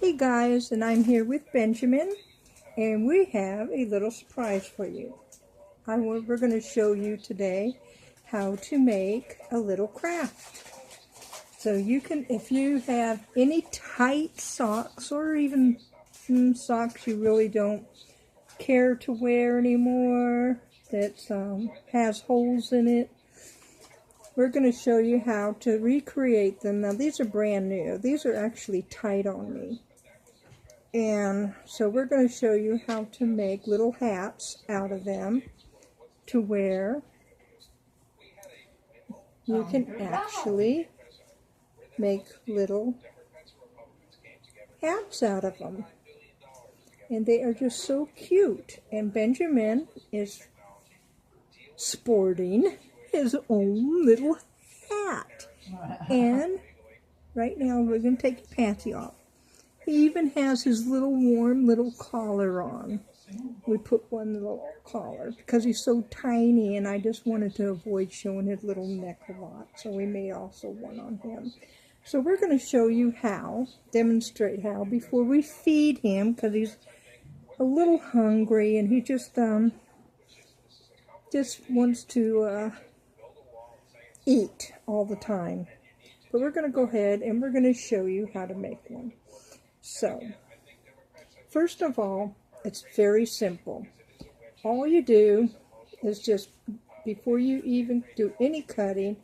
Hey guys, and I'm here with Benjamin, and we have a little surprise for you. We're going to show you today how to make a little craft. So you can, if you have any tight socks or even socks you really don't care to wear anymore that has holes in it, we're going to show you how to recreate them. Now these are brand new. These are actually tight on me. And so we're going to show you how to make little hats out of them to wear. You can actually make little hats out of them. And they are just so cute. And Benjamin is sporting his own little hat. And right now we're going to take the panty off. He even has his little warm little collar on. We put one little collar because he's so tiny, and I just wanted to avoid showing his little neck a lot. So we made also one on him. So we're going to show you how, demonstrate how, before we feed him, because he's a little hungry and he just wants to eat all the time. But we're going to go ahead and we're going to show you how to make one. So, first of all, it's very simple. All you do is just, before you even do any cutting,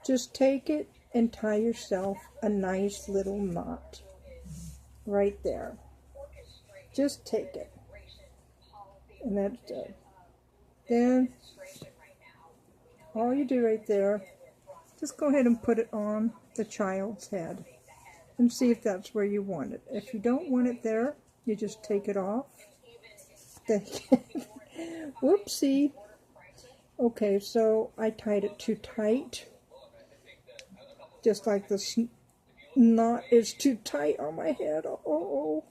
just take it and tie yourself a nice little knot right there. Just take it. And that's it. Then, all you do right there, just go ahead and put it on the child's head. And see if that's where you want it. If you don't want it there, you just take it off. Whoopsie. Okay, so I tied it too tight. Just like this knot is too tight on my head. Oh.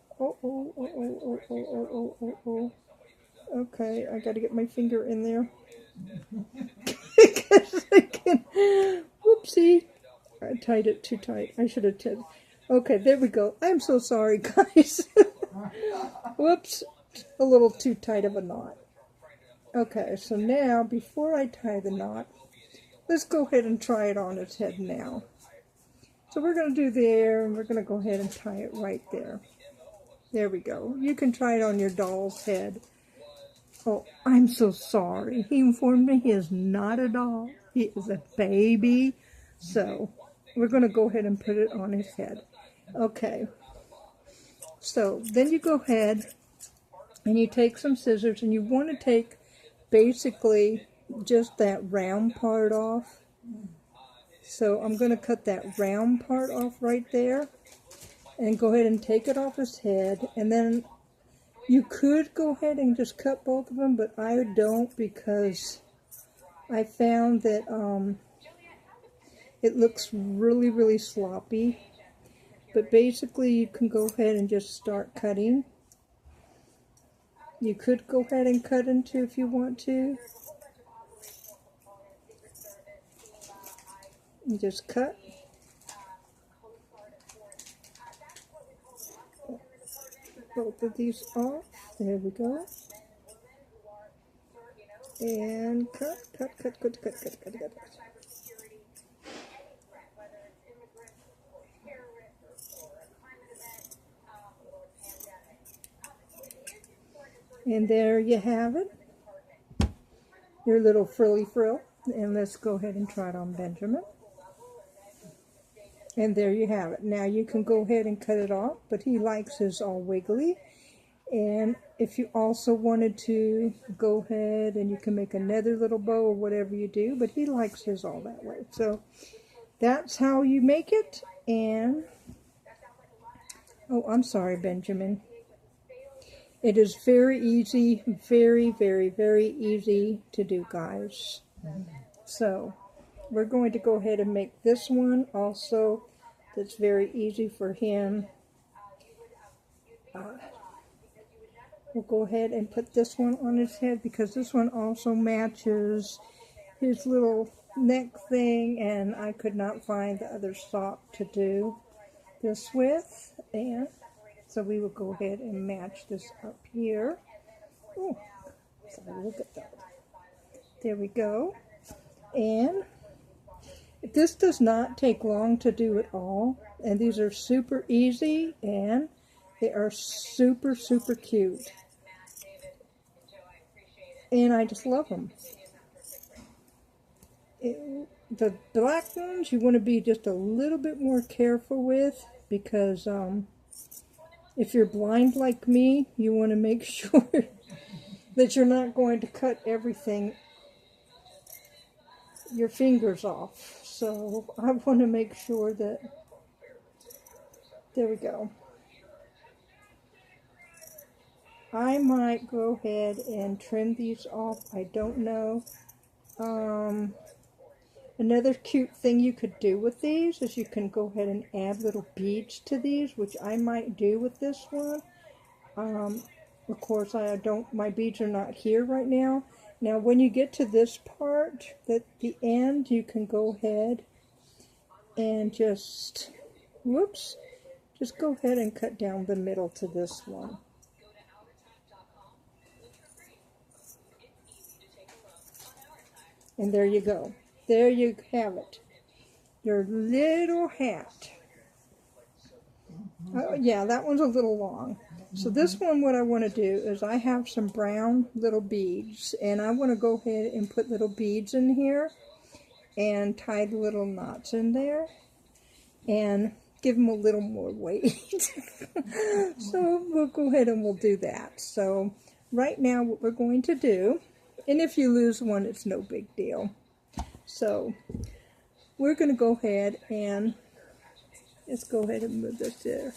Okay, I gotta get my finger in there. Whoopsie. I tied it too tight. I should have tied. Okay, there we go. I'm so sorry, guys. Whoops. A little too tight of a knot. Okay, so now, before I tie the knot, let's go ahead and try it on its head now. So we're going to do there, and we're going to go ahead and tie it right there. There we go. You can try it on your doll's head. Oh, I'm so sorry. He informed me he is not a doll. He is a baby. So, we're going to go ahead and put it on his head. Okay, so then you go ahead and you take some scissors, and you want to take basically just that round part off. So I'm going to cut that round part off right there and go ahead and take it off his head. And then you could go ahead and just cut both of them, but I don't, because I found that it looks really, really sloppy. But basically, you can go ahead and just start cutting. You could go ahead and cut in two if you want to. You just cut. Both of these off. There we go. And cut. And there you have it, your little frilly frill. And let's go ahead and try it on Benjamin. And there you have it. Now you can go ahead and cut it off, but he likes his all wiggly. And if you also wanted to, go ahead and you can make another little bow or whatever you do, but he likes his all that way. So that's how you make it. And, oh, I'm sorry, Benjamin. It is very easy, very, very, very easy to do, guys. So, we're going to go ahead and make this one also. That's very easy for him. We'll go ahead and put this one on his head, because this one also matches his little neck thing, and I could not find the other sock to do this with. And So we will go ahead and match this up here. Oh, sorry, look at that. There we go. And this does not take long to do at all. And these are super easy and they are super, super cute. And I just love them. The black ones you want to be just a little bit more careful with because if you're blind like me, you want to make sure that you're not going to cut everything, your fingers off. So I want to make sure that, there we go. I might go ahead and trim these off. I don't know. Another cute thing you could do with these is you can go ahead and add little beads to these, which I might do with this one. Of course, my beads are not here right now. Now, when you get to this part, at the end, you can go ahead and just go ahead and cut down the middle to this one. And there you go. There you have it. Your little hat. Yeah, that one's a little long. So this one, what I want to do is I have some brown little beads. And I want to go ahead and put little beads in here. And tie the little knots in there. And give them a little more weight. So we'll go ahead and we'll do that. So right now what we're going to do, and if you lose one, it's no big deal. So we're going to go ahead and let's go ahead and move this there.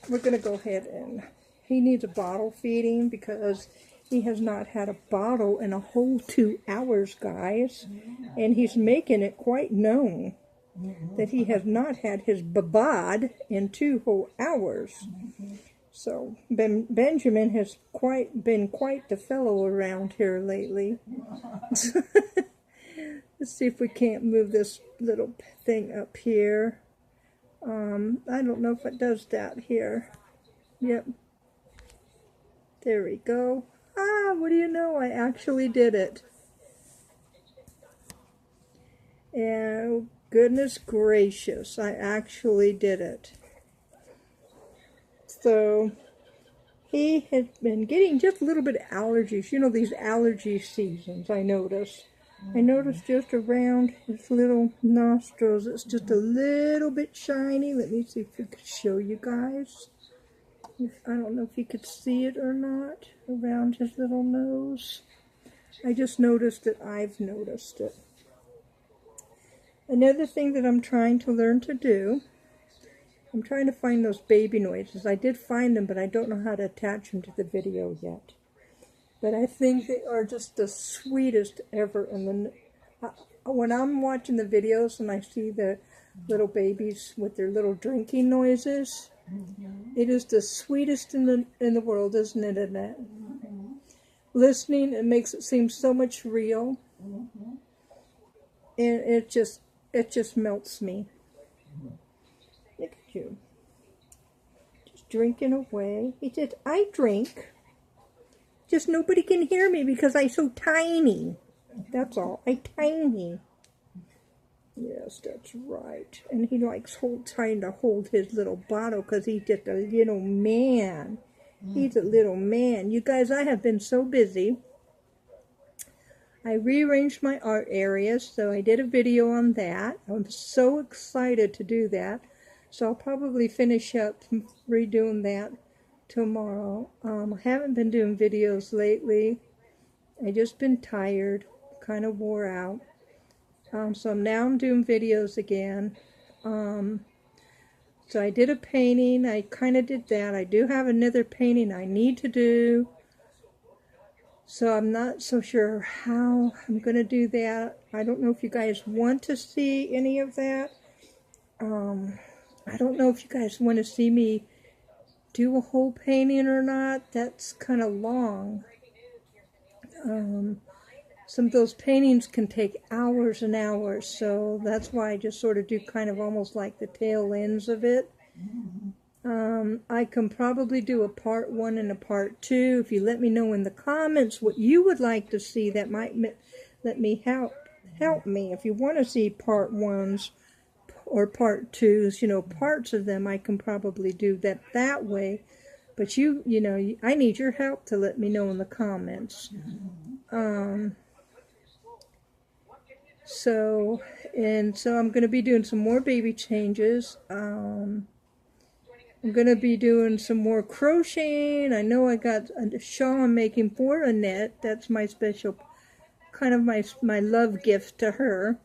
We're going to go ahead and he needs a bottle feeding because he has not had a bottle in a whole 2 hours, guys. And he's making it quite known that he has not had his babad in 2 whole hours. So Benjamin has been quite the fellow around here lately. Let's see if we can't move this little thing up here. I don't know if it does that here. Yep. There we go. Ah, what do you know? I actually did it. And goodness gracious, I actually did it. So he has been getting just a little bit of allergies. You know, these allergy seasons, I noticed. I noticed just around his little nostrils, it's just a little bit shiny. Let me see if I could show you guys. I don't know if you could see it or not around his little nose. I just noticed it. I've noticed it. Another thing that I'm trying to learn to do, I'm trying to find those baby noises. I did find them, but I don't know how to attach them to the video yet. But I think they are just the sweetest ever. And when I'm watching the videos and I see the little babies with their little drinking noises, it is the sweetest in the world, isn't it, Annette? Listening, it makes it seem so much real. And it just melts me. Look at you. Just drinking away. He said, I drink. Just nobody can hear me because I'm so tiny. That's all. I'm tiny. Yes, that's right. And he likes trying to hold his little bottle because he's just a little man. He's a little man. You guys, I have been so busy. I rearranged my art areas, so I did a video on that. I'm so excited to do that. So I'll probably finish up redoing that tomorrow. I haven't been doing videos lately. I've just been tired, kind of wore out. So now I'm doing videos again. So I did a painting. I kind of did that. I do have another painting I need to do. So I'm not so sure how I'm going to do that. I don't know if you guys want to see any of that. I don't know if you guys want to see me do a whole painting or not. That's kind of long. Some of those paintings can take hours and hours, so that's why I just sort of do kind of almost like the tail ends of it. I can probably do a part 1 and a part 2. If you let me know in the comments what you would like to see, that might let me help me. If you want to see part 1s or part 2s, you know, parts of them, I can probably do that way. But you know, I need your help to let me know in the comments. So I'm going to be doing some more baby changes. I'm going to be doing some more crocheting. I know I got a shawl I'm making for Annette. That's my special, kind of my love gift to her,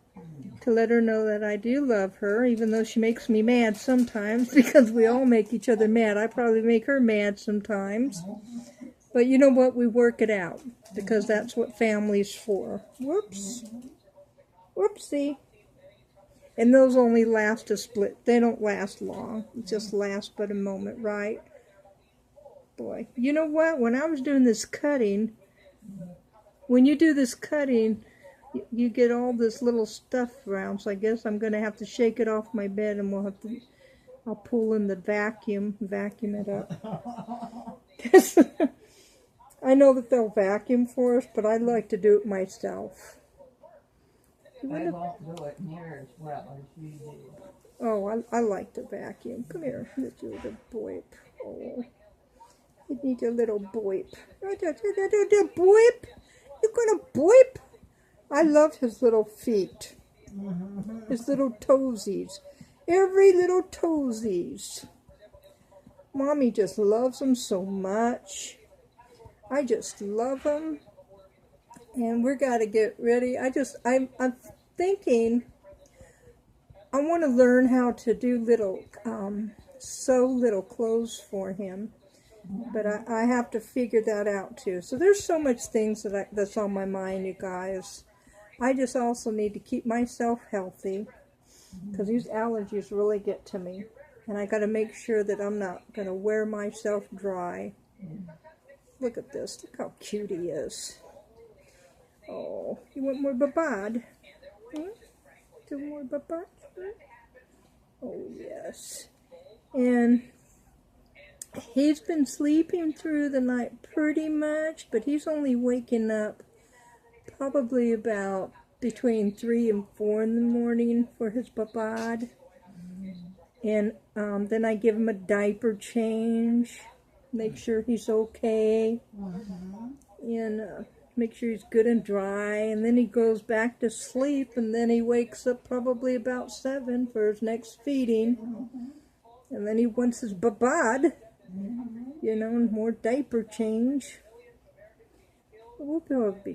to let her know that I do love her, even though she makes me mad sometimes, because we all make each other mad. I probably make her mad sometimes. But you know what? We work it out, because that's what family's for. Whoops. Whoopsie. And those only last a split. They don't last long. It just lasts but a moment, right? Boy. You know what? When I was doing this cutting, when you do this cutting, you get all this little stuff around. So I guess I'm going to have to shake it off my bed, and I'll pull in the vacuum it up. I know that they'll vacuum for us, but I like to do it myself. I won't do it near as well as you do. Oh, I like to vacuum. Come here, little boy. Oh, you need a little boy. Little boy. You got a boy? I love his little feet. His little toesies. Every little toesies. Mommy just loves them so much. I just love them. And we're got to get ready. I'm thinking I want to learn how to do sew little clothes for him. But I have to figure that out too. So there's so much things that's on my mind, you guys. I just also need to keep myself healthy, because these allergies really get to me. And I got to make sure that I'm not going to wear myself dry. Look at this. Look how cute he is. Oh, you want more babad? Do more babad? Oh, yes. And he's been sleeping through the night pretty much, but he's only waking up probably about between 3 and 4 in the morning for his babad. And then I give him a diaper change, make sure he's okay, and make sure he's good and dry, and then he goes back to sleep, and then he wakes up probably about 7 for his next feeding, and then he wants his babad, you know, and more diaper change. We'll probably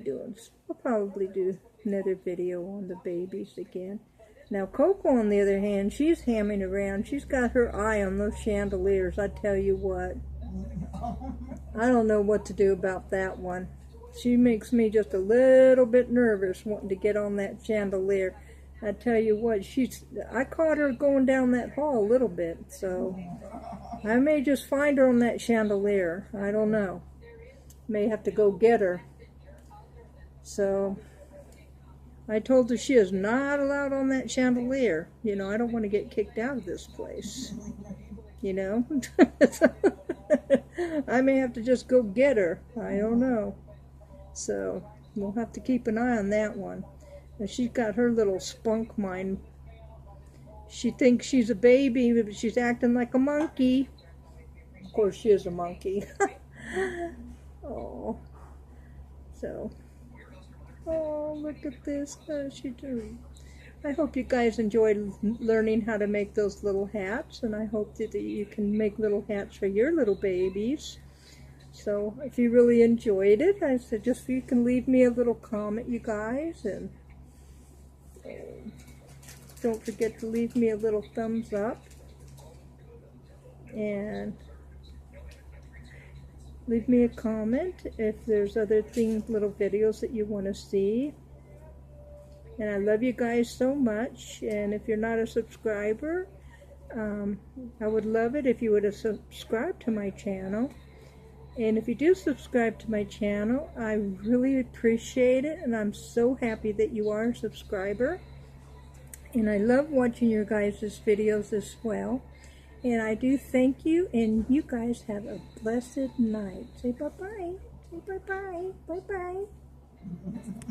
do another video on the babies again. Now Coco, on the other hand, she's hamming around. She's got her eye on those chandeliers. I tell you what, I don't know what to do about that one. She makes me just a little bit nervous wanting to get on that chandelier. I tell you what, I caught her going down that hall a little bit, so I may just find her on that chandelier. I don't know. May have to go get her. So I told her she is not allowed on that chandelier. You know, I don't want to get kicked out of this place. You know? I may have to just go get her. I don't know. So we'll have to keep an eye on that one. And she's got her little spunk mind. She thinks she's a baby, but she's acting like a monkey. Of course, she is a monkey. Oh. So. Oh, look at this. How's she doing? I hope you guys enjoyed learning how to make those little hats. And I hope that you can make little hats for your little babies. So if you really enjoyed it, I suggest you can leave me a little comment, you guys, and don't forget to leave me a little thumbs up, and leave me a comment if there's other things, little videos that you want to see. And I love you guys so much, and if you're not a subscriber, I would love it if you would have subscribed to my channel. And if you do subscribe to my channel, I really appreciate it, and I'm so happy that you are a subscriber. And I love watching your guys' videos as well. And I do thank you, and you guys have a blessed night. Say bye-bye. Say bye-bye. Bye-bye.